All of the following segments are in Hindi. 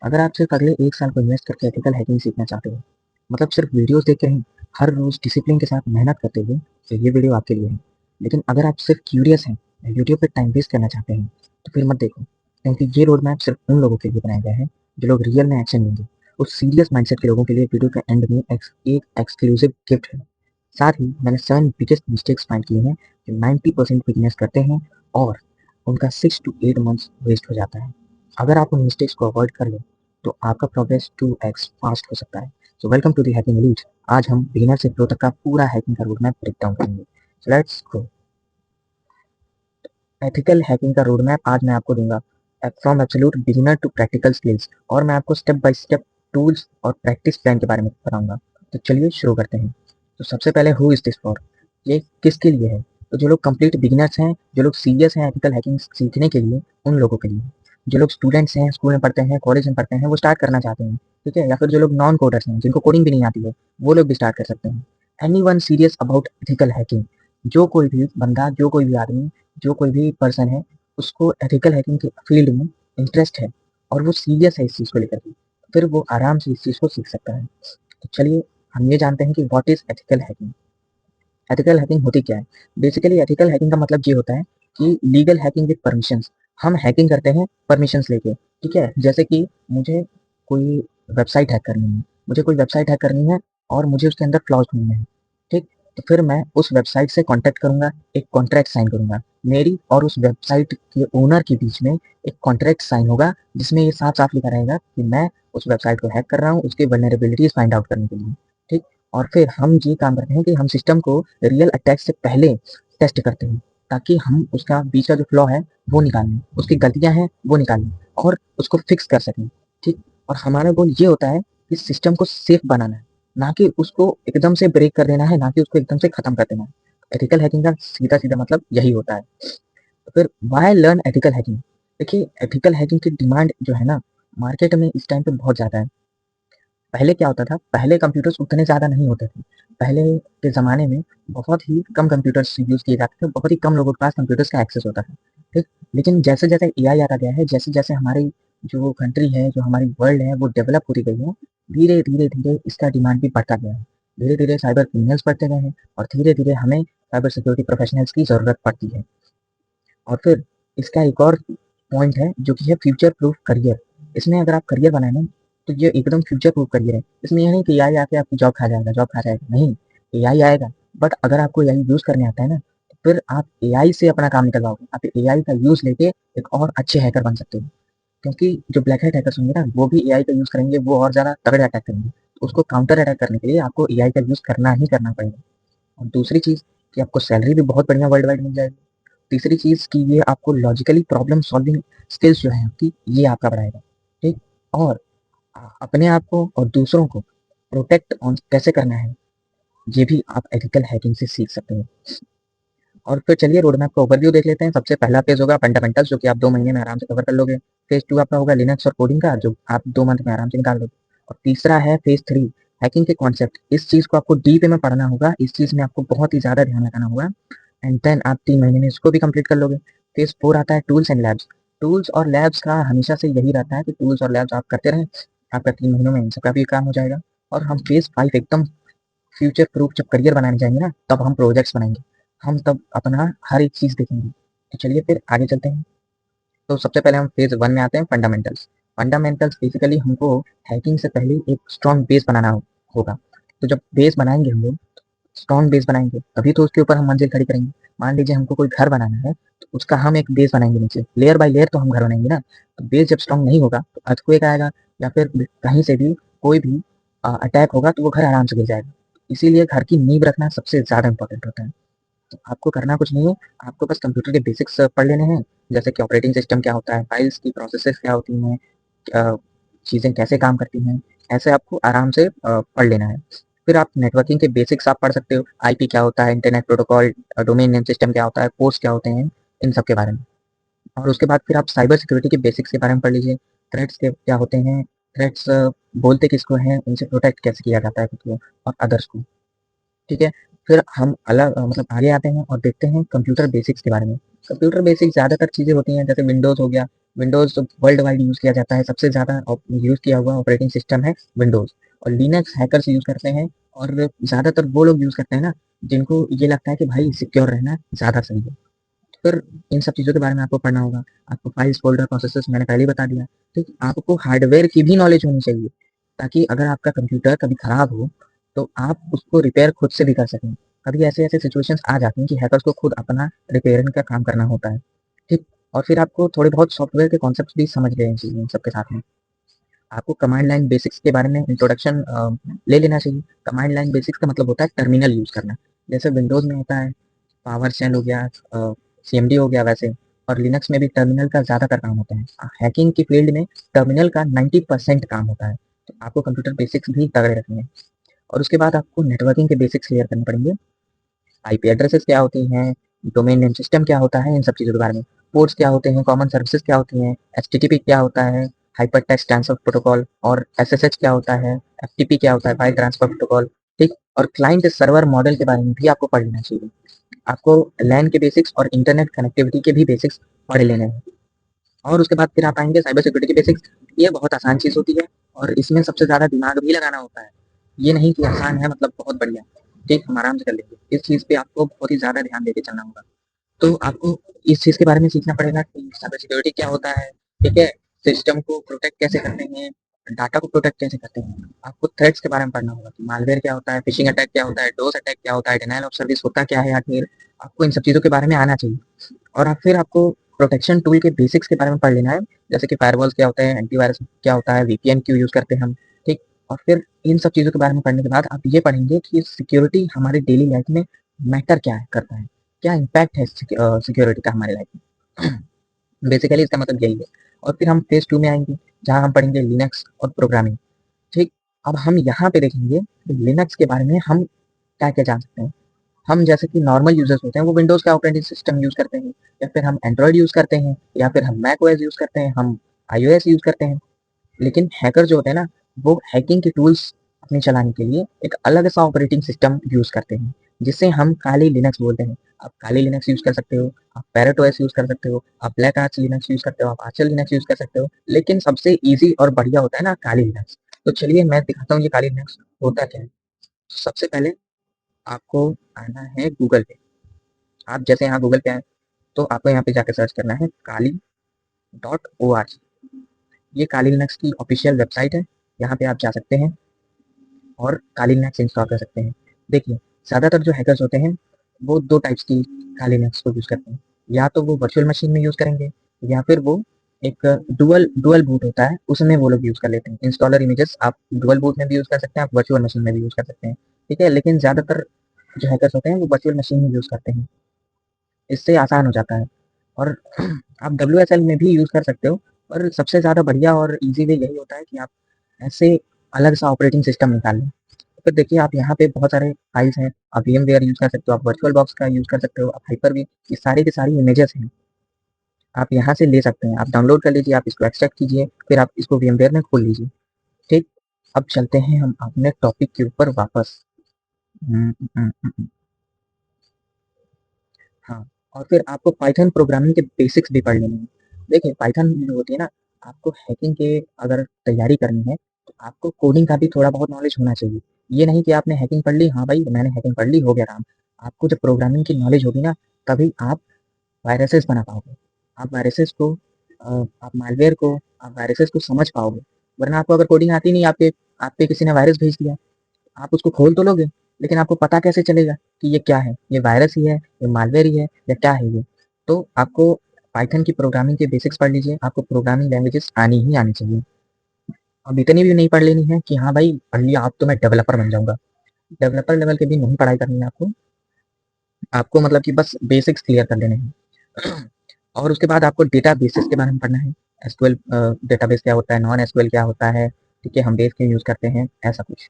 अगर आप सिर्फ अगले 1 साल को इन्वेस्ट करके एथिकल हैकिंग सीखना चाहते हो, मतलब सिर्फ वीडियोस देख के नहीं, हर रोज डिसिप्लिन के साथ मेहनत करते हुए, तो ये वीडियो आपके लिए है। लेकिन अगर आप सिर्फ क्यूरियस हैं या यूट्यूब पे टाइम वेस्ट करना चाहते हैं, तो फिर मत देखो, क्योंकि ये रोड मैप सिर्फ उन लोगों के लिए बनाया गया है जो लोग रियल में एक्शन लेंगे। उस सीरियस माइंडसेट के लोगों के लिए वीडियो के एंड में एक एक्सक्लूसिव गिफ्ट है। साथ ही मैंने 7 बिगेस्ट मिस्टेक्स फाइंड किए हैं जो 90% बिगिनर्स करते हैं और उनका 6 टू 8 मंथ्स वेस्ट हो जाता है। अगर आप उन मिस्टेक्स को अवॉइड कर लें, तो आपका प्रोग्रेस 2x फास्ट हो सकता है। So welcome to the hacking elite. आज हम बिगिनर से प्रो तक का पूरा हैकिंग का रोड मैप ब्रेक डाउन करेंगे। So let's go. Ethical hacking का रोड मैप आज मैं आपको दूंगा, from absolute beginner to practical skills, और मैं आपको स्टेप बाय स्टेप टूल्स और प्रैक्टिस प्लान के बारे में बताऊंगा। तो चलिए शुरू करते हैं। तो सबसे पहले हु इज दिस फॉर, ये किसके लिए है? तो जो लोग कंप्लीट बिगिनर्स हैं, जो लोग सीरियस हैं एथिकल हैकिंग सीखने के लिए, उन लोगों के लिए। जो लोग स्टूडेंट्स हैं, स्कूल में पढ़ते हैं, कॉलेज में पढ़ते हैं, वो स्टार्ट करना चाहते हैं, ठीक है, या फिर जो लोग नॉन कोडर्स हैं, जिनको कोडिंग भी नहीं आती है, वो लोग भी स्टार्ट कर सकते हैं। Any one serious about ethical hacking, जो कोई भी बंदा, जो कोई भी आदमी, जो कोई भी पर्सन है, उसको एथिकल हैकिंग के फील्ड में इंटरेस्ट है और वो सीरियस है इस चीज़ को लेकर के, फिर वो आराम से इस चीज़ को सीख सकता है। तो चलिए हम ये जानते हैं कि what is ethical hacking. Ethical hacking होती क्या है? बेसिकली एथिकल हैकिंग का मतलब ये होता है कि लीगल हैकिंग विद परमिशंस। हम हैकिंग करते हैं परमिशंस लेके, ठीक है? जैसे कि मुझे कोई वेबसाइट हैक करनी है, मुझे कोई वेबसाइट हैक करनी है और मुझे उसके अंदर फ्लॉज़ ढूँढने हैं, ठीक? तो फिर मैं उस वेबसाइट से कॉन्टैक्ट करूँगा, एक कॉन्ट्रैक्ट साइन करूँगा। मेरी और उस वेबसाइट के ओनर के बीच में एक कॉन्ट्रैक्ट साइन होगा, जिसमें ये साफ-साफ लिखा रहेगा कि मैं उस वेबसाइट को हैक कर रहा हूँ, उसकी वल्नरेबिलिटीज़ फाइंड आउट करने के लिए, ठीक? और फिर हम ये काम करते हैं कि हम सिस्टम को रियल अटैक से पहले टेस्ट करते हैं, ताकि हम उसका बीच का जो फ्लॉ है वो निकाल लें, उसकी गलतियाँ हैं वो निकाल लें और उसको फिक्स कर सकें, ठीक? और हमारा गोल ये होता है कि सिस्टम को सेफ बनाना है, ना कि उसको एकदम से ब्रेक कर देना है, ना कि उसको एकदम से खत्म कर देना है। एथिकल हैकिंग का सीधा-सीधा मतलब यही होता है। तो फिर व्हाई लर्न एथिकल हैकिंग? देखिए, एथिकल हैकिंग की डिमांड जो है ना, मार्केट में इस टाइम पे बहुत ज़्यादा है। पहले क्या होता था, पहले कंप्यूटर्स उतने ज़्यादा नहीं होते थे। पहले के ज़माने में बहुत ही कम कंप्यूटर्स यूज़ किए जाते थे, बहुत ही कम लोगों के पास कंप्यूटर्स का एक्सेस होता था, ठीक? लेकिन जैसे-जैसे एआई आता गया है, जैसे-जैसे हमारी जो कंट्री है, जो हमारी वर्ल्ड है, वो डेवलप होती गई है, धीरे-धीरे, धीरे इसका डिमांड भी बढ़ता गया है। धीरे-धीरे साइबर क्रिमिनल्स बढ़ते गए हैं और धीरे-धीरे हमें साइबर सिक्योरिटी प्रोफेशनल्स की ज़रूरत पड़ती है। और फिर इसका एक और पॉइंट है जो कि है फ्यूचर प्रूफ करियर। इसमें अगर आप करियर बनाए ना, तो ये एकदम फ्यूचर प्रूफ करियर है। इसमें ये नहीं कि एआई आके आपकी जॉब खा जाएगा, जॉब खा जाएगा, नहीं, एआई आएगा, बट अगर आपको एआई यूज़ करने आता है ना, तो फिर आप एआई से अपना काम निकलवाओगे। आप एआई का यूज़ लेके एक और अच्छे हैकर बन सकते हो। क्योंकि जो ब्लैक हैट हैकर्स होंगे ना, वो भी एआई का यूज़ करेंगे, वो और ज़्यादा तगड़े अटैक करेंगे। तो उसको काउंटर अटैक करने के लिए आपको एआई का यूज़ करना ही करना पड़ेगा। और दूसरी चीज़ कि आपको सैलरी भी बहुत बढ़िया वर्ल्ड वाइड मिल जाएगी। तीसरी चीज़ कि ये आपको लॉजिकली प्रॉब्लम सॉल्विंग स्किल्स जो है आपकी, ये आपका बढ़ाएगा, ठीक? और अपने आप को और दूसरों को प्रोटेक्ट ऑन कैसे करना है, ये भी आप एथिकल हैकिंग से सीख सकते हो। और फिर चलिए रोड मैप का ओवरव्यू देख लेते हैं। सबसे पहला फेज़ होगा फंडामेंटल्स, जो कि आप 2 महीने में आराम से कवर कर लोगे। फेज़ 2 आपका होगा लिनक्स और कोडिंग का, जो आप 2 मंथ में आराम से निकाल लोगे। और तीसरा है फेज़ 3 हैकिंग के कॉन्सेप्ट। इस चीज़ को आपको डीप में पढ़ना होगा, इस चीज़ में आपको बहुत ही ज़्यादा ध्यान लगाना होगा, एंड देन आप 3 महीने में इसको भी कंप्लीट कर लोगे। फेज़ 4 आता है टूल्स एंड लैब्स। टूल्स और लैब्स का हमेशा से यही रहता है कि टूल्स और लैब्स आप करते रहें, आपका 3 महीनों में इन सब का भी काम हो जाएगा। और हम फेज़ 5 एकदम फ्यूचर प्रूफ जब करियर बनाने जाएँगे ना, तब हम प्रोजेक्ट्स बनाएँगे। हम तब अपना हर एक चीज़ देखेंगे। तो चलिए फिर आगे चलते हैं। तो सबसे पहले हम फेज़ 1 में आते हैं फंडामेंटल्स। फंडामेंटल्स बेसिकली हमको हैकिंग से पहले एक स्ट्रॉन्ग बेस बनाना होगा। तो जब बेस बनाएँगे हम लोग, स्ट्रॉन्ग बेस बनाएँगे, तभी तो उसके ऊपर हम मंजिल खड़ी करेंगे। मान लीजिए हमको कोई घर बनाना है, तो उसका हम एक बेस बनाएँगे नीचे, लेयर बाय लेयर तो हम घर बनाएँगे ना। तो बेस जब स्ट्रॉन्ग नहीं होगा, तो अर्थक्वेक आएगा या फिर कहीं से भी कोई भी अटैक होगा, तो वो घर आराम से गिर जाएगा। इसीलिए घर की नींव रखना सबसे ज़्यादा इम्पोर्टेंट होता है। तो आपको करना कुछ नहीं है, आपको बस कंप्यूटर के बेसिक्स पढ़ लेने हैं, जैसे कि ऑपरेटिंग सिस्टम क्या होता है, फाइल्स की प्रोसेसेस क्या होती हैं, चीज़ें कैसे काम करती हैं, ऐसे आपको आराम से पढ़ लेना है। फिर आप नेटवर्किंग के बेसिक्स आप पढ़ सकते हो, आईपी क्या होता है, internet protocol, domain name system क्या होता है, पोर्ट्स क्या होते हैं, इन सब के बारे में। और उसके बाद फिर आप साइबर सिक्योरिटी के बेसिक्स के बारे में पढ़ लीजिए, थ्रेट्स के क्या होते हैं, थ्रेट्स बोलते किसको हैं, उनसे प्रोटेक्ट कैसे किया जाता है खुद को और अदर्स को। ठीक है? फिर हम मतलब आगे आते हैं और देखते हैं कंप्यूटर बेसिक्स के बारे में। कंप्यूटर बेसिक्स ज़्यादातर चीज़ें होती हैं, जैसे विंडोज़ हो गया, विंडोज़ वर्ल्ड वाइड यूज़ किया जाता है, सबसे ज़्यादा यूज़ किया हुआ ऑपरेटिंग सिस्टम है विंडोज़। और लिनक्स हैकर्स यूज़ करते हैं, और ज़्यादातर वो लोग यूज़ करते हैं ना, जिनको ये लगता है कि भाई सिक्योर रहना ज़्यादा सही है। फिर इन सब चीज़ों के बारे में आपको पढ़ना होगा। आपको फाइल्स, फ़ोल्डर, प्रोसेसेस मैंने पहले ही बता दिया। ठीक, आपको हार्डवेयर की भी नॉलेज होनी चाहिए, ताकि अगर आपका कंप्यूटर कभी खराब हो, तो आप उसको रिपेयर खुद से भी कर सकें। कभी ऐसे-ऐसे सिचुएशंस आ जाती हैं कि हैकर्स को खुद अपना रिपेयरिंग का काम करना होता है। ठीक, और फिर आपको थोड़े बहुत सॉफ्टवेयर के कॉन्सेप्ट्स भी समझ लेने चाहिए इन सब के साथ में। आपको कमांड लाइन बेसिक्स के बारे में इंट्रोडक्शन ले लेना चाहिए। कमांड लाइन बेसिक्स का मतलब होता है टर्मिनल यूज़ करना। जैसे विंडोज़ में होता है पावर शेल हो गया, सीएमडी हो गया वैसे, और लिनक्स में भी टर्मिनल का ज़्यादातर काम होता है। हैकिंग की फील्ड में टर्मिनल का 90% काम होता है। तो आपको कंप्यूटर बेसिक्स भी तगड़े रखने हैं। और उसके बाद आपको नेटवर्किंग के बेसिक्स क्लियर करने पड़ेंगे। आईपी एड्रेसेस क्या होती हैं, डोमेन नेम सिस्टम क्या होता है, इन सब चीज़ों के बारे में। पोर्ट्स क्या होते हैं, कॉमन सर्विसेज क्या होती हैं, एचटीटीपी क्या होता है, हाइपर टेक्स्ट ट्रांसफर प्रोटोकॉल, और एसएसएच क्या होता है, एफटीपी क्या होता है, फाइल ट्रांसफर प्रोटोकॉल। ठीक, और क्लाइंट सर्वर मॉडल के बारे में भी आपको पढ़ लेना चाहिए। आपको लैन के बेसिक्स और इंटरनेट कनेक्टिविटी के भी बेसिक्स पढ़ लेने हैं। और उसके बाद फिर आप आएँगे साइबर सिक्योरिटी के बेसिक्स। ये बहुत आसान चीज़ होती है, और इसमें सबसे ज़्यादा दिमाग भी लगाना होता है। ये नहीं कि आसान है मतलब बहुत बढ़िया, ठीक, हम आराम से कर लेंगे। इस चीज़ पे आपको बहुत ही ज़्यादा ध्यान देके चलना होगा। तो आपको इस चीज़ के बारे में सीखना पड़ेगा कि साइबर सिक्योरिटी क्या होता है, ठीक है? सिस्टम को प्रोटेक्ट कैसे करते हैं, डाटा को प्रोटेक्ट कैसे करते हैं। आपको थ्रेट्स के बारे में पढ़ना होगा कि मालवेयर क्या होता है, फिशिंग अटैक क्या होता है, डोस अटैक क्या होता है, डिनायल ऑफ सर्विस होता क्या है आखिर। आपको इन सब चीज़ों के बारे में आना चाहिए। और आप फिर आपको प्रोटेक्शन टूल के बेसिक्स के बारे में पढ़ लेना है, जैसे कि फायरवॉल्स क्या होते हैं, एंटीवायरस क्या होता है, वीपीएन क्यों यूज़ करते हैं हम, ठीक? और फिर इन सब चीज़ों के बारे में पढ़ने के बाद आप ये पढ़ेंगे कि सिक्योरिटी हमारी डेली लाइफ में मैटर क्या है करता है, क्या इम्पैक्ट है सिक्योरिटी का हमारी लाइफ में। बेसिकली इसका मतलब यही है। और फिर हम फेज़ 2 में आएँगे, जहाँ हम पढ़ेंगे लिनक्स और प्रोग्रामिंग, ठीक? अब हम यहाँ पे देखेंगे कि लिनक्स के बारे में हम क्या-क्या जान सकते हैं। हम जैसे कि नॉर्मल यूज़र्स होते हैं, वो विंडोज़ का ऑपरेटिंग सिस्टम यूज़ करते हैं, या फिर हम एंड्रॉयड यूज़ करते हैं, या फिर हम मैक ओएस यूज़ करते हैं, हम आईओएस यूज़ करते हैं। लेकिन हैकर जो होते हैं ना, वो हैकिंग के टूल्स अपने चलाने के लिए एक अलग-सा ऑपरेटिंग सिस्टम यूज़ करते हैं, जिसे हम काली लिनक्स बोलते हैं। आप काली लिनक्स यूज़ कर सकते हो, आप पैरेट ओएस यूज़ कर सकते हो, आप ब्लैक आर्च लिनक्स यूज़ करते हो, आप आर्चर लिनक्स यूज़ कर सकते हो, लेकिन सबसे ईज़ी और बढ़िया होता है ना काली लिनक्स। तो चलिए मैं दिखाता हूँ ये काली लिनक्स होता क्या है। सबसे पहले आपको आना है गूगल पे। आप जैसे यहाँ गूगल पे आए, तो आपको यहाँ पे जाके सर्च करना है kali.org। ये काली लिनक्स की ऑफिशियल वेबसाइट है। यहाँ पे आप जा सकते हैं और काली लिनक्स इंस्टॉल कर सकते हैं। देखिए, ज़्यादातर जो हैकर्स होते हैं, वो 2 टाइप्स की काली लिनक्स को यूज़ करते हैं। या तो वो वर्चुअल मशीन में यूज़ करेंगे, या फिर वो एक डुअल डुअल बूट होता है, उसमें वो लोग यूज़ कर लेते हैं। इंस्टॉलर इमेजेस आप डुअल बूट में भी यूज़ कर सकते हैं, आप वर्चुअल मशीन में भी यूज़ कर सकते हैं। ठीक है? लेकिन ज़्यादातर जो हैकर्स होते हैं, वो वर्चुअल मशीन ही यूज़ करते हैं। इससे आसान हो जाता है। और आप डब्ल्यूएसएल में भी यूज़ कर सकते हो, पर सबसे ज़्यादा बढ़िया और ईज़ी वे यही होता है कि आप ऐसे अलग-सा ऑपरेटिंग सिस्टम निकाल लें। फिर देखिए आप यहाँ पे बहुत सारे फाइल्स हैं, आप वीएमवेयर यूज़ कर सकते हो, आप वर्चुअल बॉक्स का यूज़ कर सकते हो, आप हाइपर-वी, ये सारी की सारी इमेजेस हैं। आप यहाँ से ले सकते हैं, आप डाउनलोड कर लीजिए, आप इसको एक्सट्रैक्ट कीजिए, फिर आप इसको वीएमवेयर में खोल लीजिए। ठीक? अब चलते हैं हम अपने टॉपिक के ऊपर वापस। हुँ, हुँ, हुँ, हुँ। हाँ, और फिर आपको पाइथन प्रोग्रामिंग के बेसिक्स भी पढ़ लेने हैं। देखिए पाइथन जो होती है ना, आपको हैकिंग के अगर तैयारी करनी है, तो आपको कोडिंग का भी थोड़ा बहुत नॉलेज होना चाहिए। ये नहीं कि आपने हैकिंग पढ़ ली, हाँ भाई मैंने हैकिंग पढ़ ली, हो गया काम। आपको जब प्रोग्रामिंग की नॉलेज होगी ना, तभी आप वायरसेस बना पाओगे। आप वायरसेस को आप मालवेयर को, आप वायरसेस को समझ पाओगे। वरना आपको अगर कोडिंग आती नहीं, आप पे किसी ने वायरस भेज दिया, आप उसको खोल तो लोगे, लेकिन आपको पता कैसे चलेगा कि ये क्या है? ये वायरस ही है, ये मालवेयर ही है, या क्या है ये? तो आपको पाइथन की प्रोग्रामिंग के बेसिक्स पढ़ लीजिए, आपको प्रोग्रामिंग लैंग्वेजेस आनी ही आनी चाहिए। अब इतनी भी नहीं पढ़ लेनी है कि हाँ भाई, पढ़ लिया अब तो मैं डेवलपर बन जाऊँगा। डेवलपर लेवल की भी नहीं पढ़ाई करनी है आपको। आपको मतलब कि बस बेसिक्स क्लियर कर लेने हैं। और उसके बाद आपको डेटाबेसेस के बारे में पढ़ना है। एसक्यूएल डेटाबेस क्या होता है, नॉन एसक्यूएल क्या होता है, ठीक है, हम बेस क्यों यूज़ करते हैं, ऐसा कुछ।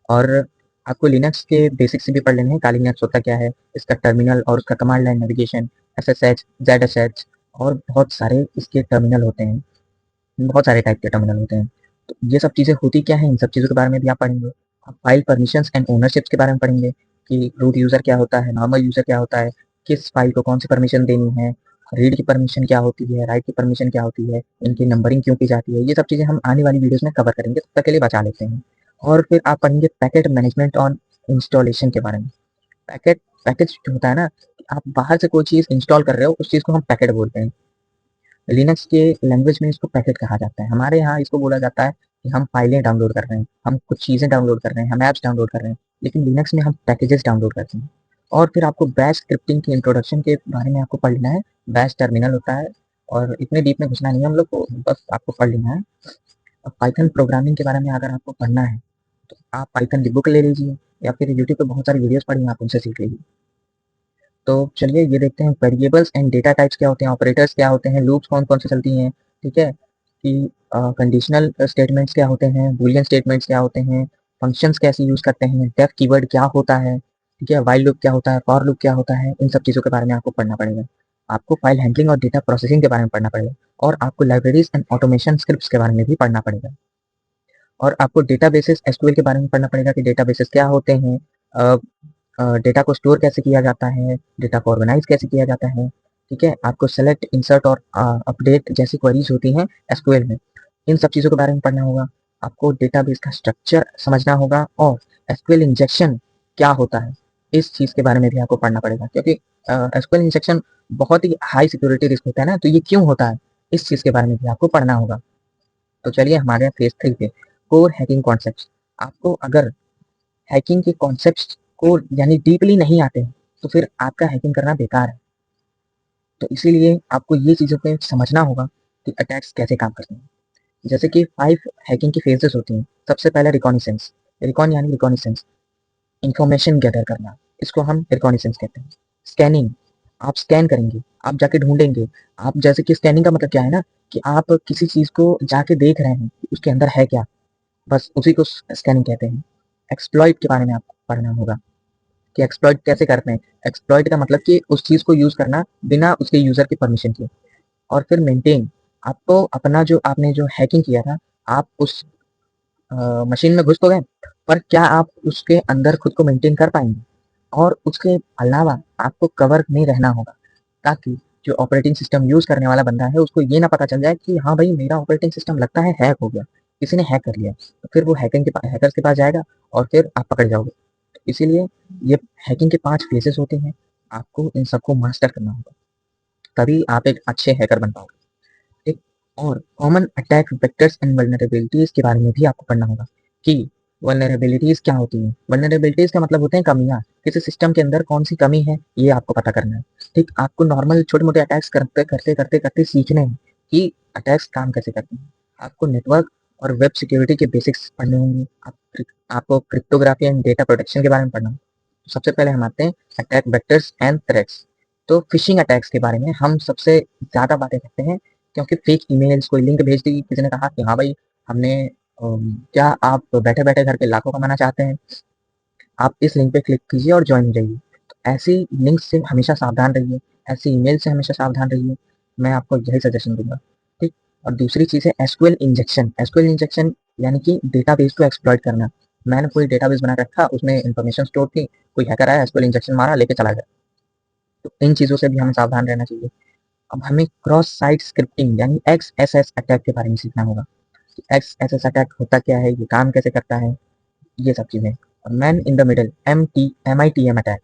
और आपको लिनक्स के बेसिक्स भी पढ़ लेने हैं, काली लिनक्स होता क्या है, इसका टर्मिनल और उसका कमांड लाइन नेविगेशन, एसएसएच, जेडएसएच, और बहुत सारे इसके टर्मिनल होते हैं, बहुत सारे टाइप के टर्मिनल होते हैं। तो ये सब चीज़ें होती क्या हैं, इन सब चीज़ों के बारे में भी आप पढ़ेंगे। आप फाइल परमिशंस एंड ओनरशिप्स के बारे में पढ़ेंगे कि रूट यूज़र क्या होता है, नॉर्मल यूज़र क्या होता है, किस फाइल को कौन सी परमिशन देनी है, रीड की परमिशन क्या होती है, राइट की परमिशन क्या होती है, इनकी नंबरिंग क्यों की जाती है, ये सब चीज़ें हम आने वाली वीडियोज़ में कवर करेंगे, तब तक के लिए बचा लेते हैं। और फिर आप पढ़ेंगे पैकेट मैनेजमेंट और इंस्टॉलेशन के बारे में। पैकेज जो होता है ना, आप बाहर से कोई चीज़ इंस्टॉल कर रहे हो, उस चीज़ को हम पैकेट बोलते हैं। लिनक्स के लैंग्वेज में इसको पैकेट कहा जाता है। हमारे यहाँ इसको बोला जाता है कि हम फाइलें डाउनलोड कर रहे हैं, हम कुछ चीज़ें डाउनलोड कर रहे हैं, हम ऐप्स डाउनलोड कर रहे हैं, लेकिन लिनक्स में हम पैकेजेस डाउनलोड करते हैं। और फिर आपको बैश स्क्रिप्टिंग की इंट्रोडक्शन के बारे में आपको पढ़ लेना है। बैश टर्मिनल होता है और इतने डीप में घुसना नहीं है हम लोग को, बस आपको पढ़ लेना है। अब पाइथन प्रोग्रामिंग के बारे में अगर आपको पढ़ना है, तो आप पाइथन की बुक ले लीजिए या फिर यूट्यूब पे बहुत सारी वीडियोज़ पड़ी हैं, आप उनसे सीख लीजिए। तो चलिए ये देखते हैं वेरिएबल्स एंड डेटा टाइप्स क्या होते हैं, ऑपरेटर्स क्या होते हैं, लूप्स कौन-कौन से चलती हैं, ठीक है? कि कंडीशनल स्टेटमेंट्स क्या होते हैं, बूलियन स्टेटमेंट्स क्या होते हैं, फंक्शंस कैसे यूज़ करते हैं, डेफ कीवर्ड क्या होता है, ठीक है? व्हाइल लूप क्या होता है, फॉर लूप क्या होता है, इन सब चीज़ों के बारे में आपको पढ़ना पड़ेगा। आपको फाइल हैंडलिंग और डेटा प्रोसेसिंग के बारे में पढ़ना पड़ेगा और आपको लाइब्रेरीज़ एंड ऑटोमेशन स्क्रिप्ट्स के बारे में भी पढ़ना पड़ेगा। और आपको डेटाबेसेस एसक्यूएल के बारे में पढ़ना पड़ेगा कि डेटाबेसेस क्या होते हैं, अ डेटा को स्टोर कैसे किया जाता है, डेटा को ऑर्गेनाइज कैसे किया जाता है, ठीक है? आपको सेलेक्ट, इंसर्ट और अपडेट जैसी क्वेरीज होती हैं एसक्यूएल में, इन सब चीज़ों के बारे में पढ़ना होगा। आपको डेटाबेस का स्ट्रक्चर समझना होगा और एसक्यूएल इंजेक्शन क्या होता है, इस चीज़ के बारे में भी आपको पढ़ना पड़ेगा क्योंकि एसक्यूएल इंजेक्शन बहुत ही हाई सिक्योरिटी रिस्क होता है ना, तो ये क्यों होता है, इस चीज़ के बारे में भी आपको पढ़ना होगा। तो चलिए हमारे यहाँ फेज़ 3 पे कोर हैकिंग कॉन्सेप्ट्स। आपको अगर हैकिंग के कॉन्सेप्ट्स को यानी डीपली नहीं आते हैं, तो फिर आपका हैकिंग करना बेकार है। तो इसीलिए आपको ये चीज़ों पे समझना होगा कि अटैक्स कैसे काम करते हैं। जैसे कि 5 हैकिंग की फेजेस होती हैं। सबसे पहले रिकॉनिसेंस, रिकॉन यानी रिकॉनिसेंस, इन्फॉर्मेशन गैदर करना, इसको हम रिकॉनिसेंस कहते हैं। स्कैनिंग, आप स्कैन करेंगे, आप जाके ढूँढेंगे। आप जैसे कि स्कैनिंग का मतलब क्या है ना, कि आप किसी चीज़ को जाके देख रहे हैं, कि उसके अंदर है क्या? बस उसी को स्कैनिंग कहते हैं। एक्सप्लॉइट के बारे में आपको पढ़ना होगा कि एक्सप्लॉइट कैसे करते हैं। एक्सप्लॉइट का मतलब कि उस चीज़ को यूज़ करना बिना उसके यूज़र की परमिशन के। और फिर मेंटेन, आपको अपना जो आपने जो हैकिंग किया था, आप उस मशीन में घुस तो गए, पर क्या आप उसके अंदर खुद को मेंटेन कर पाएँगे? और उसके अलावा आपको कवर में रहना होगा, ताकि जो ऑपरेटिंग सिस्टम यूज़ करने वाला बंदा है, उसको ये ना पता चल जाए कि हाँ भाई, मेरा ऑपरेटिंग सिस्टम लगता है हैक हो गया, किसी ने हैक कर लिया। तो फिर वो हैकर्स के पास जाएगा और फिर आप पकड़ जाओगे। इसीलिए ये हैकिंग के 5 फेजेस होते हैं, आपको इन सबको मास्टर करना होगा, तभी आप एक अच्छे हैकर बन पाओगे। ठीक? और common attack vectors and vulnerabilities के बारे में भी आपको पढ़ना होगा कि वल्नरेबिलिटीज़ क्या होती हैं। वल्नरेबिलिटीज़ का मतलब होते हैं कमियाँ, किसी सिस्टम के अंदर कौन-सी कमी है, ये आपको पता करना है। ठीक? आपको नॉर्मल छोटे-मोटे अटैक्स करते सीखने हैं कि अटैक्स काम कैसे करते हैं। आपको नेटवर्क और वेब सिक्योरिटी के बेसिक्स पढ़ने होंगे। आपको क्रिप्टोग्राफी एंड डेटा प्रोटेक्शन के बारे में पढ़ना होगा। तो सबसे पहले हम आते हैं अटैक वेक्टर्स एंड थ्रेट्स। तो फिशिंग अटैक्स के बारे में हम सबसे ज़्यादा बातें करते हैं क्योंकि फेक ईमेल्स, कोई लिंक भेज दी, किसी ने कहा कि हाँ भाई, हमने क्या आप बैठे-बैठे घर पे लाखों कमाना चाहते हैं? आप इस लिंक पे क्लिक कीजिए और जॉइन हो जाइए। तो ऐसी लिंक से हमेशा सावधान रहिए, ऐसी ईमेल से हमेशा सावधान रहिए। मैं आपको यही सजेशन दूँगा, ठीक? और दूसरी चीज़ है एसक्यूएल इंजेक्शन। एसक्यूएल इंजेक्शन यानी कि डेटाबेस को एक्सप्लॉइट करना। मैंने कोई डेटाबेस बना के रखा, उसमें इन्फॉर्मेशन स्टोर थी, कोई हैकर आया, एसक्यूएल इंजेक्शन मारा, लेके चला गया। तो इन चीज़ों से भी हमें सावधान रहना चाहिए। अब हमें क्रॉस साइट स्क्रिप्टिंग यानी एक्सएसएस अटैक के बारे में सीखना होगा। एक्सएसएस अटैक होता क्या है, ये काम कैसे करता है, ये सब चीज़ें। और man in the middle MITM attack,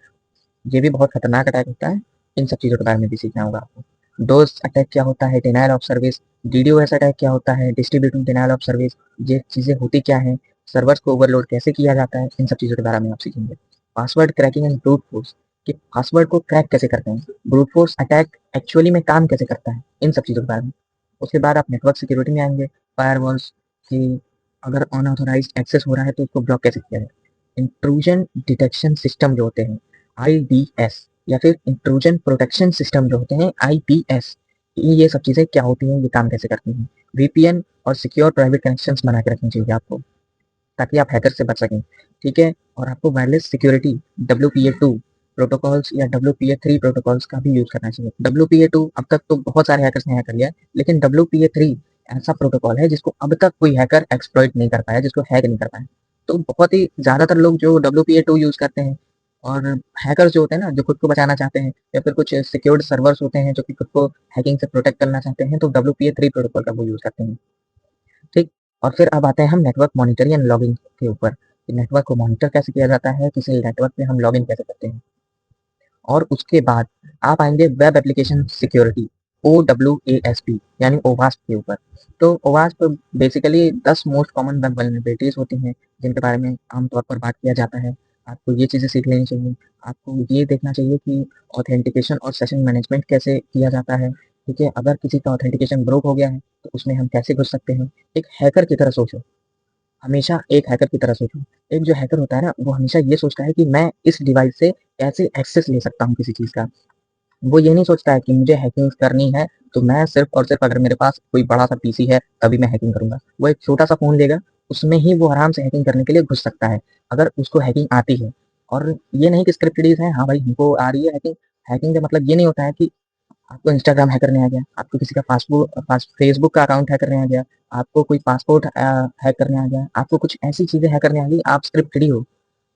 ये भी बहुत खतरनाक अटैक होता है। इन सब चीज़ों के बारे में भी सीखना होगा आपको। डोस अटैक क्या होता है, डिनायल ऑफ सर्विस, डीडोएस अटैक क्या होता है, डिस्ट्रीब्यूटेड डिनायल ऑफ सर्विस, ये चीज़ें होती क्या हैं, सर्वर्स को ओवरलोड कैसे किया जाता है, इन सब चीज़ों के बारे में आप सीखेंगे। Password cracking and brute force, कि पासवर्ड को क्रैक कैसे करते हैं, ब्रूट फोर्स अटैक एक्चुअली में काम कैसे करता है, इन सब चीज़ों के बारे में। उसके बाद आप नेटवर्क सिक्योरिटी में आएँगे, फायरवॉल्स कि अगर अनऑथराइज्ड एक्सेस हो रहा है तो उसको ब्लॉक कैसे किया जाए। इंट्रूजन डिटेक्शन सिस्टम जो होते हैं, आईडीएस, या फिर इंट्रूजन प्रोटेक्शन सिस्टम जो होते हैं, आईपीएस, ये सब चीज़ें क्या होती हैं, ये काम कैसे करती हैं। वीपीएन और सिक्योर प्राइवेट कनेक्शंस बना के रखनी चाहिए आपको, ताकि आप हैकर से बच सकें, ठीक है? और आपको वायरलेस सिक्योरिटी डब्ल्यूपीए2 प्रोटोकॉल्स या डब्ल्यूपीए3 प्रोटोकॉल्स का भी यूज़ करना चाहिए। डब्ल्यूपीए2 अब तक तो बहुत सारे हैकर्स ने हैक कर लिया है, लेकिन डब्ल्यूपीए3 ऐसा प्रोटोकॉल है जिसको अब तक कोई हैकर एक्सप्लॉइट नहीं कर पाया, जिसको हैक नहीं कर पाया। तो बहुत ही ज़्यादातर लोग जो डब्ल्यूपीए2 यूज़ करते हैं और हैकर्स जो होते हैं ना, जो खुद को बचाना चाहते हैं या फिर कुछ सिक्योर्ड सर्वर्स होते हैं जो कि खुद को हैकिंग से प्रोटेक्ट करना चाहते हैं, तो WPA3 प्रोटोकॉल का वो यूज़ करते हैं, ठीक? और फिर अब आते हैं हम नेटवर्क मॉनिटरिंग एंड लॉगिंग के ऊपर, कि नेटवर्क को मॉनिटर कैसे किया जाता है, किसी नेटवर्क पे हम लॉगिन कैसे करते हैं। और उसके बाद आप आएँगे वेब एप्लीकेशन सिक्योरिटी, OWASP यानी ओवास्प के ऊपर। तो ओवास्प basically 10 most common web vulnerabilities होती हैं, जिनके बारे में आम तौर पर बात किया जाता है। आपको ये चीज़ें सीख लेनी चाहिए। आपको ये देखना चाहिए कि ऑथेंटिकेशन और सेशन मैनेजमेंट कैसे किया जाता है, ठीक है? अगर किसी का ऑथेंटिकेशन ब्रोक हो गया है, तो उसमें हम कैसे घुस सकते हैं? एक हैकर की तरह सोचो, हमेशा एक हैकर की तरह सोचो। एक जो हैकर होता है ना, वो हमेशा ये सोचता है कि मैं इस डिवाइस से कैसे एक्सेस ले सकता हूँ किसी चीज़ का। वो ये नहीं सोचता है कि मुझे हैकिंग करनी है, तो मैं सिर्फ़ और सिर्फ़ अगर मेरे पास कोई बड़ा-सा पीसी है, तभी मैं हैकिंग करूँगा। वो एक छोटा-सा फ़ोन लेगा, उसमें ही वो आराम से हैकिंग करने के लिए घुस सकता है, अगर उसको हैकिंग आती है। और ये नहीं कि स्क्रिप्टेड है, हाँ भाई हमको आ रही है हैकिंग। हैकिंग का मतलब ये नहीं होता है कि आपको इंस्टाग्राम हैक करने आ गया, आपको किसी का फेसबुक का अकाउंट हैक करने आ गया, आपको कोई पासपोर्ट हैक करने आ गया, आपको कुछ ऐसी चीज़ें हैक करने आ गई, आप स्क्रिप्टेड ही हो।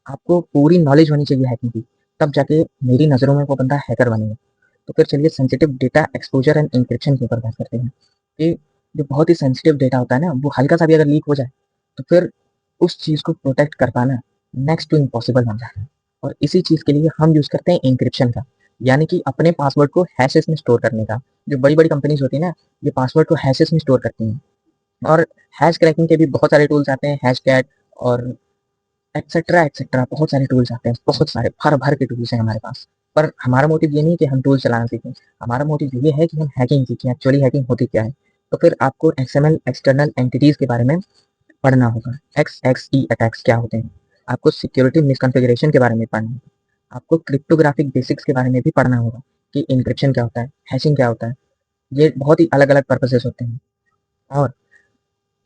आपको पूरी नॉलेज होनी चाहिए हैकिंग की, तब जाके मेरी नज़रों में वो बंदा हैकर बनेगा। तो फिर चलिए sensitive data exposure end encryption के ऊपर बात करते हैं, कि जो बहुत ही सेंसिटिव डेटा होता है ना, वो हल्का-सा भी अगर लीक हो जाए, तो फिर उस चीज़ को प्रोटेक्ट कर पाना नेक्स्ट टू इम्पॉसिबल बन जाता है। और इसी चीज़ के लिए हम यूज़ करते हैं एन्क्रिप्शन का, यानी कि अपने पासवर्ड को हैशेस में स्टोर करने का। जो बड़ी-बड़ी कंपनीज़ होती है ना, ये पासवर्ड को हैशेस में स्टोर करती हैं। और हैश क्रैकिंग के भी बहुत सारे टूल्स आते हैं, हैशकैट और एटसेट्रा बहुत सारे टूल्स आते हैं, बहुत सारे भर-भर के टूल्स हैं हमारे पास। पर हमारा मोटिव ये नहीं है कि हम टूल चलाना सीखें, हमारा मोटिव ये है कि हम हैकिंग सीखें, एक्चुअली हैकिंग होती क्या है। तो फिर आपको XML एक्सटर्नल एंटिटीज़ के बारे में पढ़ना होगा, XXE अटैक्स क्या होते हैं, आपको सिक्योरिटी मिसकॉन्फ़िगरेशन के बारे में पढ़ना होगा, आपको क्रिप्टोग्राफिक बेसिक्स के बारे में भी पढ़ना होगा, कि एन्क्रिप्शन क्या होता है, हैशिंग क्या होता है, ये बहुत ही अलग-अलग पर्पसेज़ होते हैं। और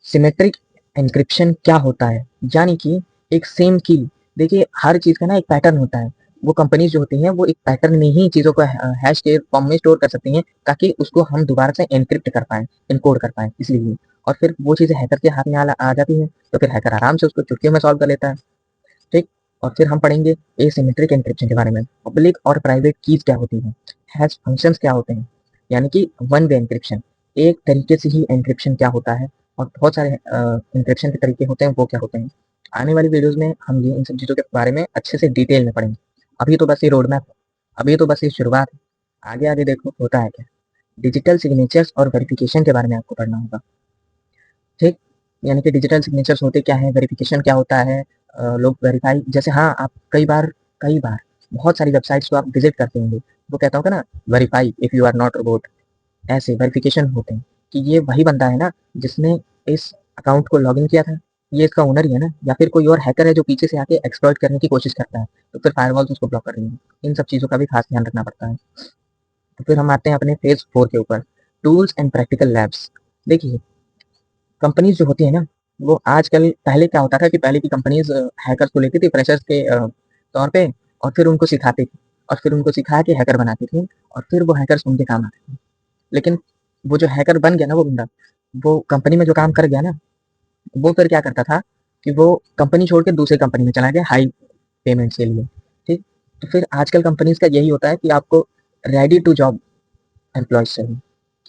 सिमेट्रिक एन्क्रिप्शन क्या होता है? यानी कि एक सेम की, देखिए हर चीज़ का ना एक पैटर्न होता है। वो कंपनीज़ जो होती हैं वो एक पैटर्न में ही चीज़ों को हैश के फॉर्म में स्टोर कर सकती हैं, ताकि उसको हम दोबारा से एन्क्रिप्ट कर पाएँ, एन्कोड कर पाएँ इसलिए। और फिर वो चीज़ें हैकर के हाथ में आ जाती हैं, तो फिर हैकर आराम से उसको चुटकियों में सॉल्व कर लेता है, ठीक? और फिर हम पढ़ेंगे एसिमेट्रिक एन्क्रिप्शन के बारे में। पब्लिक और प्राइवेट कीज़ क्या होती हैं? हैश फंक्शंस क्या होते हैं? यानी कि वन वे एन्क्रिप्शन, एक तरीके से ही एन्क्रिप्शन क्या होता है, और बहुत सारे एन्क्रिप्शन के तरीके होते हैं, वो क्या होते हैं। आने वाली वीडियोज़ में हम ये इन सब चीज़ों के बारे में अच्छे से डिटेल में पढ़ेंगे। अभी तो बस ये रोड मैप है, अभी तो बस ये शुरुआत है। आगे-आगे देखो होता है क्या। डिजिटल सिग्नेचर्स और वेरिफिकेशन के बारे में आपको पढ़ना होगा, ठीक? यानी कि डिजिटल सिग्नेचर्स होते क्या हैं, वेरिफिकेशन क्या होता है, लोग वेरीफाई जैसे, हाँ, आप कई बार बहुत सारी वेबसाइट्स को आप विज़िट करते होंगे, वो कहता होगा ना, verify if you are not robot, ऐसे वेरिफिकेशन होते हैं, कि ये वही बंदा है ना जिसने इस अकाउंट को लॉगिन किया था, ये इसका ओनर ही है ना, या फिर कोई और हैकर है जो पीछे से आके एक्सप्लॉइट करने की कोशिश करता है, तो फिर फायरवॉल्स उसको ब्लॉक कर देंगे। इन सब चीज़ों का भी खास ध्यान रखना पड़ता है। तो फिर हम आते हैं अपने फेज़ 4 के ऊपर, टूल्स एंड प्रैक्टिकल लैब्स। देखिए, कंपनीज़ जो होती है ना, वो आजकल, पहले क्या होता था कि पहले की कंपनीज़ हैकर्स को लेती थी फ्रेशर्स के तौर पे, और फिर उनको सिखाती थी, और फिर उनको सिखा के हैकर बनाती थी, और फिर वो हैकर्स उनके काम आते थे। लेकिन वो जो हैकर बन गया ना वो बंदा, वो कंपनी में जो काम कर गया ना, वो फिर क्या करता था कि वो कंपनी छोड़ के दूसरी कंपनी में चला गया हाई पेमेंट्स के लिए, ठीक? तो फिर आजकल कंपनीज़ का यही होता है कि आपको रेडी टू जॉब एम्प्लॉइज़ चाहिए,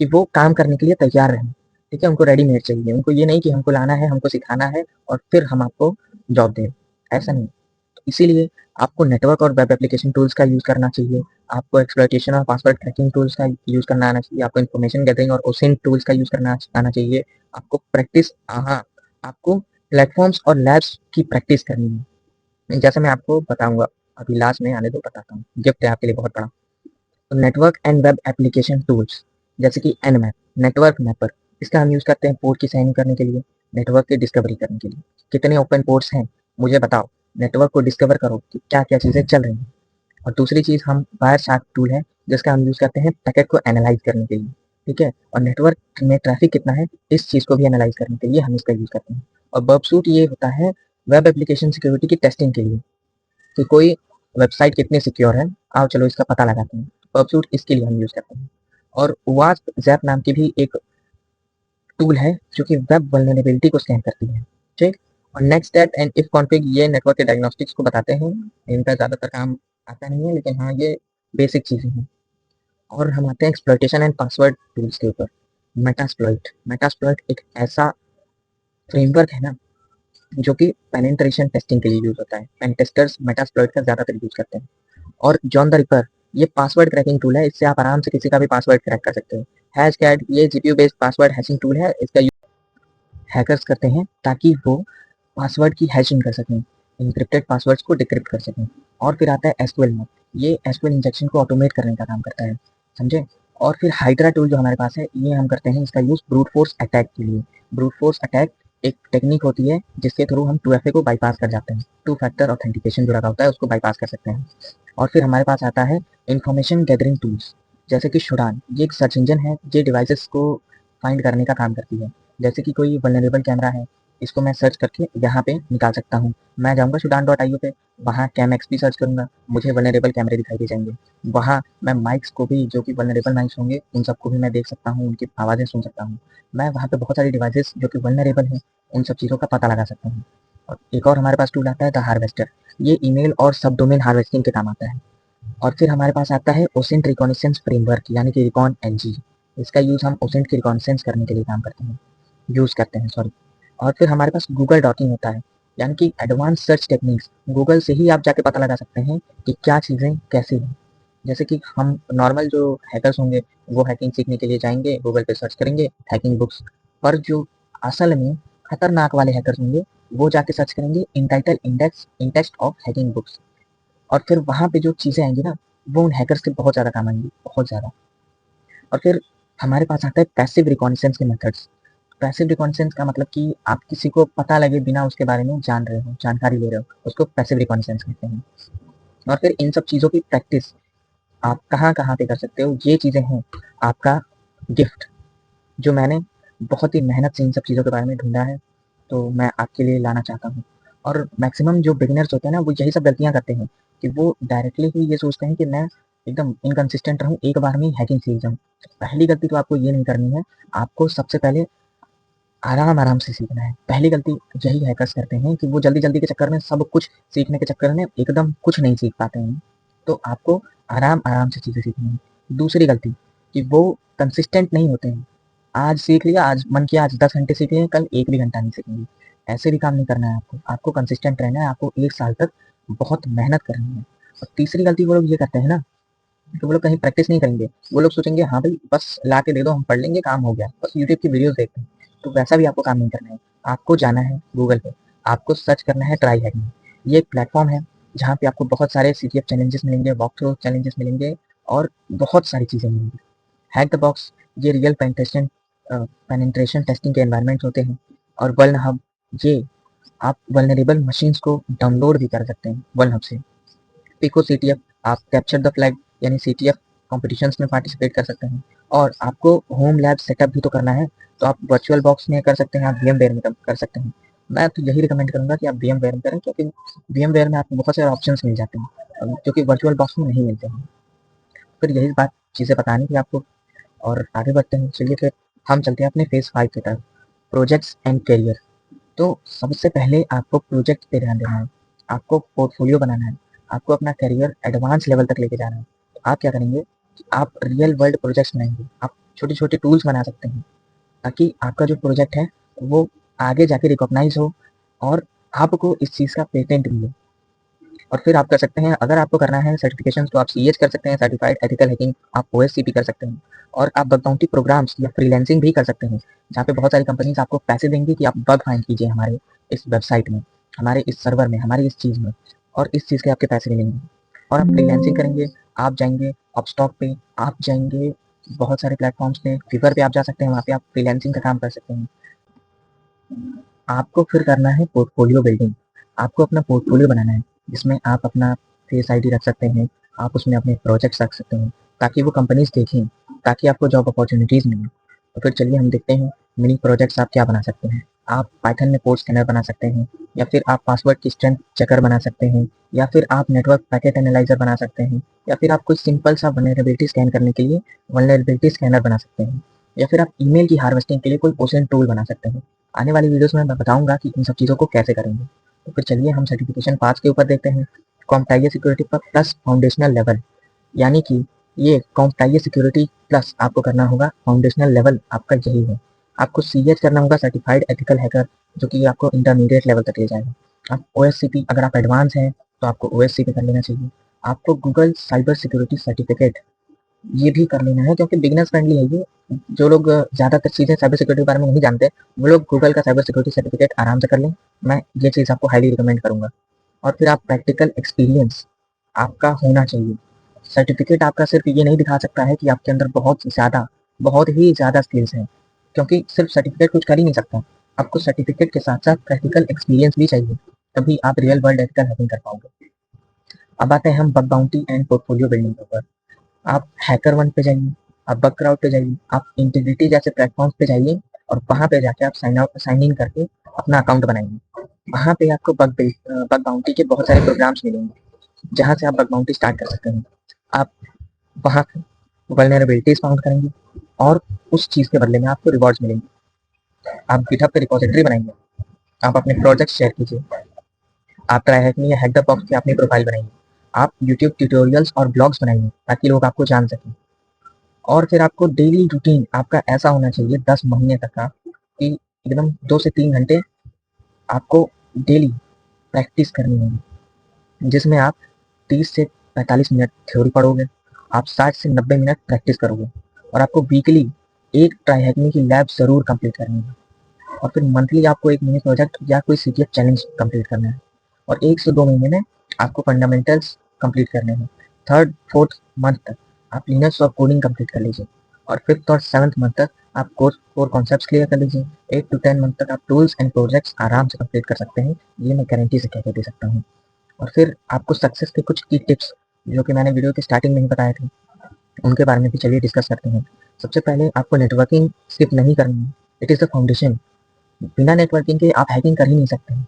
कि वो काम करने के लिए तैयार रहें, ठीक है? उनको रेडीमेड चाहिए, उनको ये नहीं कि हमको लाना है, हमको सिखाना है और फिर हम आपको जॉब दें, ऐसा नहीं। तो इसीलिए आपको नेटवर्क और वेब एप्लीकेशन टूल्स का यूज़ करना चाहिए, आपको एक्सप्लॉइटेशन और पासवर्ड क्रैकिंग टूल्स का यूज़ करना आना चाहिए, आपको इन्फॉर्मेशन गैदरिंग और ओसिंट टूल्स का यूज़ करना आना चाहिए, आपको प्रैक्टिस, हाँ, आपको प्लेटफ़ॉर्म्स और लैब्स की प्रैक्टिस करनी है। जैसे मैं आपको बताऊँगा, अभी लास्ट में आने दो बताता हूँ, गिफ्ट है आपके लिए बहुत बड़ा। तो network and web application tools, जैसे कि एनमैप, नेटवर्क मैपर, इसका हम यूज़ करते हैं पोर्ट की साइनिंग करने के लिए, नेटवर्क की डिस्कवरी करने के लिए। कितने ओपन पोर्ट्स हैं, मुझे बताओ, नेटवर्क को डिस्कवर करो कि क्या-क्या चीज़ें चल रही हैं। और दूसरी चीज़, हम वायरशार्क टूल है, जिसका हम यूज़ करते हैं पैकेट को एनालाइज़ करने के लिए, ठीक है? और नेटवर्क में ट्रैफ़िक कितना है, इस चीज़ को भी एनालाइज़ करने के लिए हम इसका यूज़ करते हैं। और बर्बसूट ये होता है वेब एप्लीकेशन सिक्योरिटी की टेस्टिंग के लिए, कि कोई वेबसाइट कितनी सिक्योर है, आओ चलो इसका पता लगाते हैं। पबसूट इसके लिए हम यूज़ करते हैं। और वास्प ज़ैप नाम की भी एक टूल है जो कि वेब वल्नरेबिलिटी को स्कैन करती है, ठीक? और नेक्स्टस्टेप एंड इफ कॉन्फिग, ये नेटवर्क के डायग्नोस्टिक्स को बताते हैं। इनका ज़्यादातर काम आता नहीं है, लेकिन हाँ ये बेसिक चीज़ें हैं। और हम आते हैं एक्सप्लॉइटेशन एंड पासवर्ड टूल्स के ऊपर। मेटास्प्लॉइट एक ऐसा फ्रेमवर्क है ना जो कि पेनिट्रेशन टेस्टिंग के लिए यूज होता है। पेन टेस्टर्स मेटास्प्लॉइट का ज़्यादातर यूज करते हैं। और जॉन द रिपर ये पासवर्ड क्रैकिंग टूल है, इससे आप आराम से किसी का भी पासवर्ड क्रैक कर सकते हो। हैशकैड ये GPU based password hashing tool है, इसका हैकर्स करते हैं ताकि वो पासवर्ड की हैशिंग कर सकें, एन्क्रिप्टेड पासवर्ड्स को डिक्रिप्ट कर सकें। और फिर आता है एसक्यूएल मोड, ये एसक्यूएल इंजेक्शन को ऑटोमेट करने का काम करता है, समझे। और फिर हाइड्रा टूल जो हमारे पास है, ये हम करते हैं इसका यूज़ ब्रूट फोर्स अटैक के लिए। ब्रूट फोर्स अटैक एक टेक्निक होती है जिसके थ्रू हम 2FA को बाईपास कर जाते हैं, टू फैक्टर ऑथेंटिकेशन जो लगा होता है उसको बाईपास कर सकते हैं। और फिर हमारे पास आता है इंफॉर्मेशन गैदरिंग टूल्स, जैसे कि शुडान, ये एक सर्च इंजन है, ये डिवाइसेस को फाइंड करने का काम करती है। जैसे कि कोई वल्नरेबल कैमरा है, इसको मैं सर्च करके यहाँ पे निकाल सकता हूँ। मैं जाऊँगा sudan.io पे, वहाँ कैम एक्सपी सर्च करूँगा, मुझे वल्नरेबल कैमरे दिखाई दे जाएंगे। वहाँ मैं माइक्स को भी, जो कि वल्नरेबल माइक्स होंगे, उन सबको भी मैं देख सकता हूँ, उनकी आवाज़ें सुन सकता हूँ। मैं वहाँ पे बहुत सारी डिवाइसेस जो कि वल्नरेबल हैं, उन सब चीज़ों का पता लगा सकता हूँ। और एक और हमारे पास टूल आता है द हार्वेस्टर, ये ईमेल और सब डोमेन हार्वेस्टिंग के काम आता है। और फिर हमारे पास आता है ओसेंट रिकॉनिसेंस फ्रेमवर्क, यानी कि रिकॉन एनजी। इसका यूज़ हम ओसेंट की रिकॉनिसेंस करने के लिए काम करते हैं, यूज़ करते हैं, सॉरी। और फिर हमारे पास गूगल डॉकिंग होता है, यानी कि एडवांस सर्च टेक्निक्स। गूगल से ही आप जाके पता लगा सकते हैं कि क्या चीज़ें कैसी हैं। जैसे कि हम नॉर्मल जो हैकर्स होंगे, वो हैकिंग सीखने के लिए जाएंगे, गूगल पे सर्च करेंगे हैकिंग बुक्स। पर जो असल में खतरनाक वाले हैकर्स होंगे, वो जाके सर्च करेंगे intitle index intext of hacking books. और फिर वहाँ पे जो चीज़ें आएंगी ना, वो उन हैकर्स के बहुत ज़्यादा काम आएंगी, बहुत ज़्यादा। और फिर हमारे पास आता है पैसिव रिकॉनिसेंस के मेथड्स। पैसिव रिकॉनिसेंस का मतलब कि आप किसी को पता लगे बिना उसके बारे में जान रहे हो, जानकारी ले रहे हो, उसको पैसिव रिकॉनिसेंस कहते हैं। और फिर इन सब चीज़ों की प्रैक्टिस आप कहाँ-कहाँ पे कर सकते हो, ये चीज़ें हैं आपका गिफ्ट, जो मैंने बहुत ही मेहनत से इन सब चीज़ों के बारे में ढूँढा है, तो मैं आपके लिए लाना चाहता हूँ। और मैक्सिमम जो बिगिनर्स होते हैं ना, वो यही सब गलतियाँ करते हैं कि वो डायरेक्टली ही ये सोचते हैं कि मैं एकदम इनकंसिस्टेंट रहूँ, एक बार में ही हैकिंग सीख जाऊँ। पहली गलती तो आपको ये नहीं करनी है, आपको सबसे पहले आराम-आराम से सीखना है। पहली गलती यही हैकर्स करते हैं कि वो जल्दी-जल्दी के चक्कर में, सब कुछ सीखने के चक्कर में एकदम कुछ नहीं सीख पाते हैं। तो आपको आराम-आराम से चीज़ें सीखनी है। दूसरी गलती कि वो कंसिस्टेंट नहीं होते हैं। आज सीख लिया, आज मन किया आज 10 घंटे सीख लिए, कल 1 भी घंटा नहीं सीखेंगे। ऐसे भी काम नहीं करना है आपको। आपको कंसिस्टेंट रहना है, आपको 1 साल तक बहुत मेहनत करनी है। और तीसरी गलती वो लोग ये करते हैं ना, कि वो लोग कहीं प्रैक्टिस नहीं करेंगे। वो लोग सोचेंगे हाँ भाई बस ला के दे दो, हम पढ़ लेंगे, काम हो गया। बस यूट्यूब की वीडियोज़ देखते हैं। तो वैसा भी आपको काम नहीं करना है। आपको जाना है गूगल पे, आपको सर्च करना है ट्राई हैकिंग। ये एक प्लेटफ़ॉर्म है जहाँ पे आपको बहुत सारे सीटीएफ चैलेंजेस मिलेंगे, वॉक थ्रू चैलेंजेस मिलेंगे और बहुत सारी चीज़ें मिलेंगी। हैक द बॉक्स ये रियल पेनिट्रेशन टेस्टिंग के एनवायरनमेंट्स होते हैं। और वल्न हब ये आप वल्नरेबल मशीन्स को डाउनलोड भी कर सकते हैं वल्न हब से। पिको सीटीएफ आप कैप्चर द फ्लैग यानी सीटीएफ कॉम्पिटिशन्स में पार्टिसिपेट कर सकते हैं। और आपको होम लैब सेटअप भी तो करना है, तो आप वर्चुअल बॉक्स में कर सकते हैं, आप VMware में कर सकते हैं। मैं तो यही रिकमेंड करूँगा कि आप VMware में करें, क्योंकि VMware में आपको बहुत सारे ऑप्शंस मिल जाते हैं, जो कि वर्चुअल बॉक्स में नहीं मिलते हैं। फिर यही बात चीज़ें बतानी थी आपको, और आगे बढ़ते हैं। चलिए फिर हम चलते हैं अपने फेज़ 5 की तरफ, प्रोजेक्ट्स एंड करियर। तो सबसे पहले आपको प्रोजेक्ट पे ध्यान देना है, आपको पोर्टफोलियो बनाना है, आपको अपना करियर एडवांस लेवल तक लेके जाना है। तो आप क्या करेंगे कि आप रियल वर्ल्ड प्रोजेक्ट्स बनाएंगे, आप छोटे छोटे टूल्स बना सकते हैं, ताकि आपका जो प्रोजेक्ट है वो आगे जाके रिकॉग्नाइज हो और आपको इस चीज़ का पेटेंट मिले। और फिर आप कर सकते हैं, अगर आपको करना है सर्टिफिकेशन, तो आप CH कर सकते हैं, सर्टिफाइड एथिकल हैकिंग, आप OSCP कर सकते हैं। और आप बग बाउंटी प्रोग्राम्स या फ्रीलांसिंग भी कर सकते हैं, जहाँ पे बहुत सारी कंपनीज आपको पैसे देंगी कि आप बग फाइंड कीजिए हमारे इस वेबसाइट में, हमारे इस सर्वर में, हमारी इस चीज़ में, और इस चीज़ के आपके पैसे मिलेंगे। और आप फ्रीलांसिंग करेंगे, आप जाएंगे अपस्टॉक पे, आप जाएंगे बहुत सारे प्लेटफॉर्म्स पे, फिवर पे आप जा सकते हैं, वहाँ पे आप फ्रीलांसिंग का काम कर सकते हैं। आपको फिर करना है पोर्टफोलियो बिल्डिंग। आपको अपना पोर्टफोलियो बनाना है, जिसमें आप अपना फेस आईडी रख सकते हैं, आप उसमें अपने प्रोजेक्ट्स रख सकते हैं, ताकि वो कंपनीज देखें, ताकि आपको जॉब अपॉर्चुनिटीज़ मिलें। तो फिर चलिए हम देखते हैं मिनी प्रोजेक्ट्स आप क्या बना सकते हैं। आप पाइथन में कोड स्कैनर बना सकते हैं, या फिर आप पासवर्ड की स्ट्रेंथ चेकर बना सकते हैं, या फिर आप नेटवर्क पैकेट एनालाइजर बना सकते हैं, या फिर आप कोई सिंपल सा वल्नरेबिलिटी स्कैन करने के लिए वल्नरेबिलिटी स्कैनर बना सकते हैं, या फिर आप ईमेल की हार्वेस्टिंग के लिए कोई ओशन टूल बना सकते हैं। आने वाली वीडियोस में मैं बताऊंगा कि इन सब चीज़ों को कैसे करेंगे। तो फिर चलिए हम सर्टिफिकेशन पाथ के ऊपर देखते हैं। कॉम्प्टाइल सिक्योरिटी पर प्लस फाउंडेशनल लेवल, यानी कि ये कॉम्प्टाइल सिक्योरिटी प्लस आपको करना होगा, फाउंडेशनल लेवल आपका यही है। आपको सीएच करना होगा, सर्टिफाइड एथिकल हैकर, जो कि आपको इंटरमीडिएट लेवल तक ले जाएगा। आप ओएससीपी, अगर आप एडवांस हैं तो आपको ओएससीपी कर लेना चाहिए। आपको गूगल साइबर सिक्योरिटी सर्टिफिकेट ये भी कर लेना है, क्योंकि बिगनर्स फ्रेंडली है ये। जो लोग ज़्यादातर चीज़ें साइबर सिक्योरिटी के बारे में नहीं जानते, वो लोग गूगल का साइबर सिक्योरिटी सर्टिफिकेट आराम से कर लें। मैं ये चीज़ आपको हाईली रिकमेंड करूँगा। और फिर आप प्रैक्टिकल एक्सपीरियंस आपका होना चाहिए। सर्टिफिकेट आपका सिर्फ ये नहीं दिखा सकता है कि आपके अंदर बहुत ही ज़्यादा स्किल्स हैं, क्योंकि सिर्फ सर्टिफिकेट कुछ कर ही नहीं सकता। आपको सर्टिफिकेट के साथ साथ प्रैक्टिकल एक्सपीरियंस भी चाहिए, तभी आप रियल वर्ल्ड एथिकल हैकिंग कर पाओगे। अब आते हैं हम bug bounty and portfolio building के ऊपर। आप हैकर वन पे जाइए, आप बग क्राउड पे जाइए, आप इंटीग्रिटी जैसे प्लेटफॉर्म्स पे जाइए, और वहाँ पे जाके आप साइन इन करके अपना अकाउंट बनाइए। वहाँ पे आपको बग बाउंटी के बहुत सारे प्रोग्राम्स मिलेंगे, जहाँ से आप बग बाउंटी स्टार्ट कर सकते हैं। आप वहाँ पे वल्नरेबिलिटीज फाउंड करेंगे, और उस चीज़ के बदले में आपको रिवॉर्ड्स मिलेंगे। आप गिटहब पे रिपोजिटरी बनाएंगे, आप अपने प्रोजेक्ट शेयर कीजिए, आप ट्राई हैक में या हैक द बॉक्स की अपनी प्रोफाइल बनाइए, आप यूट्यूब ट्यूटोरियल्स और ब्लॉग्स बनाइए ताकि लोग आपको जान सकें। और फिर आपको डेली रूटीन आपका ऐसा होना चाहिए 10 महीने तक का, कि एकदम 2 से 3 घंटे आपको डेली प्रैक्टिस करनी होगी, जिसमें आप 30 से 45 मिनट थ्योरी पढ़ोगे, आप 60 से 90 मिनट प्रैक्टिस करोगे, और आपको वीकली एक ट्राई हैकिंग की लैब ज़रूर कंप्लीट करनी है। और फिर मंथली आपको एक मिनी प्रोजेक्ट या कोई सीटीएफ चैलेंज कंप्लीट करना है, और 1 से 2 महीने में आपको फंडामेंटल्स कंप्लीट करने हैं। थर्ड फोर्थ मंथ तक आप लिनक्स और कोडिंग कंप्लीट कर लीजिए, और फिफ्थ और सेवन्थ मंथ तक आप कोर कॉन्सेप्ट्स क्लियर कर लीजिए। 8 टू 10 मंथ तक आप टूल्स एंड प्रोजेक्ट्स आराम से कंप्लीट कर सकते हैं, ये मैं गारंटी से कह के दे सकता हूँ। और फिर आपको सक्सेस के कुछ की टिप्स, जो कि मैंने वीडियो के स्टार्टिंग में ही बताए थे, उनके बारे में भी चलिए डिस्कस करते हैं। सबसे पहले आपको नेटवर्किंग स्किप नहीं करनी है, इट इज़ द फाउंडेशन। बिना नेटवर्किंग के आप हैकिंग कर ही नहीं सकते हैं।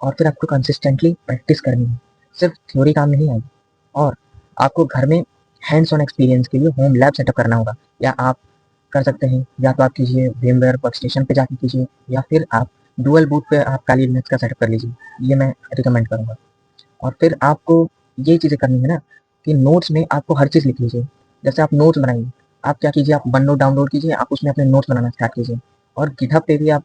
और फिर आपको कंसिस्टेंटली प्रैक्टिस करनी है, सिर्फ थ्योरी काम नहीं आएगी। और आपको घर में हैंड्स ऑन एक्सपीरियंस के लिए होम लैब सेटअप करना होगा, या आप कर सकते हैं, या तो आप कीजिए VMware वर्कस्टेशन पे जाके कीजिए, या फिर आप डुअल बूट पे आप काली लिनक्स का सेटअप कर लीजिए, ये मैं रिकमेंड करूँगा। और फिर आपको ये चीज़ें करनी है ना, कि नोट्स में आपको हर चीज़ लिख लीजिए। जैसे आप नोट्स बनाइए, आप क्या कीजिए, आप वन नोट डाउनलोड कीजिए, आप उसमें अपने नोट्स बनाना स्टार्ट कीजिए, और गिटहब पे भी आप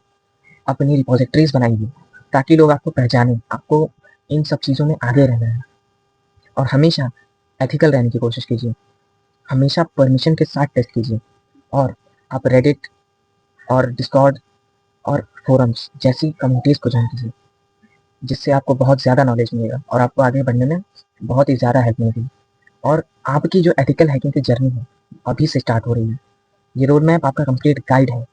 अपनी रिपोजिटरीज बनाइए, ताकि लोग आपको पहचानें। आपको इन सब चीज़ों में आगे रहना है, और हमेशा एथिकल रहने की कोशिश कीजिए, हमेशा परमिशन के साथ टेस्ट कीजिए, और आप रेडिट और डिस्कॉर्ड और फोरम्स जैसी कम्युनिटीज़ को ज्वाइन कीजिए, जिससे आपको बहुत ज़्यादा नॉलेज मिलेगा, और आपको आगे बढ़ने में बहुत ही ज़्यादा हेल्प मिलेगी। और आपकी जो एथिकल हैकिंग की जर्नी है, अभी से स्टार्ट हो रही है। ये रोड मैप आपका कंप्लीट गाइड है।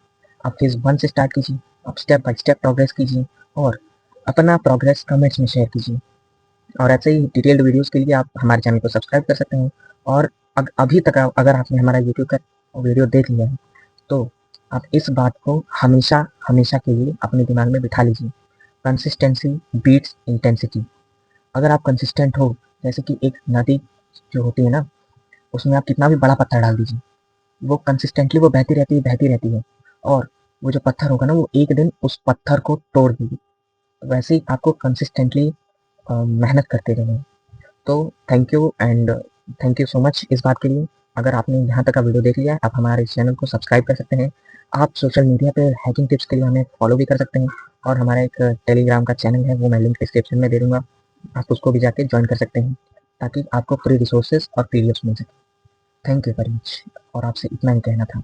आप फेज़ 1 से स्टार्ट कीजिए, आप स्टेप बाय स्टेप प्रोग्रेस कीजिए, और अपना प्रोग्रेस कमेंट्स में शेयर कीजिए। और ऐसे ही डिटेल्ड वीडियोज़ के लिए आप हमारे चैनल को सब्सक्राइब कर सकते हैं। और अभी तक अगर आपने हमारा यूट्यूब का वीडियो देख लिया है, तो आप इस बात को हमेशा हमेशा के लिए अपने दिमाग में बिठा लीजिए, कंसिस्टेंसी बीट्स इंटेंसिटी। अगर आप कंसिस्टेंट हो, जैसे कि एक नदी जो होती है ना, उसमें आप कितना भी बड़ा पत्थर डाल दीजिए, वो कंसिस्टेंटली वो बहती रहती है, और वो जो पत्थर होगा ना, वो एक दिन उस पत्थर को तोड़ देगी। वैसे ही आपको कंसिस्टेंटली मेहनत करते रहना है। तो थैंक यू सो मच इस बात के लिए। अगर आपने यहाँ तक का वीडियो देख लिया है, आप हमारे चैनल को सब्सक्राइब कर सकते हैं। आप सोशल मीडिया पे हैकिंग टिप्स के लिए हमें फॉलो भी कर सकते हैं, और हमारा एक टेलीग्राम का चैनल है, वो मैं लिंक डिस्क्रिप्शन में दे दूँगा, आप उसको भी जाके जॉइन कर सकते हैं, ताकि आपको फ्री रिसोर्सेज और पीडीएफ्स मिल सके। थैंक यू वेरी मच, और आपसे इतना ही कहना था।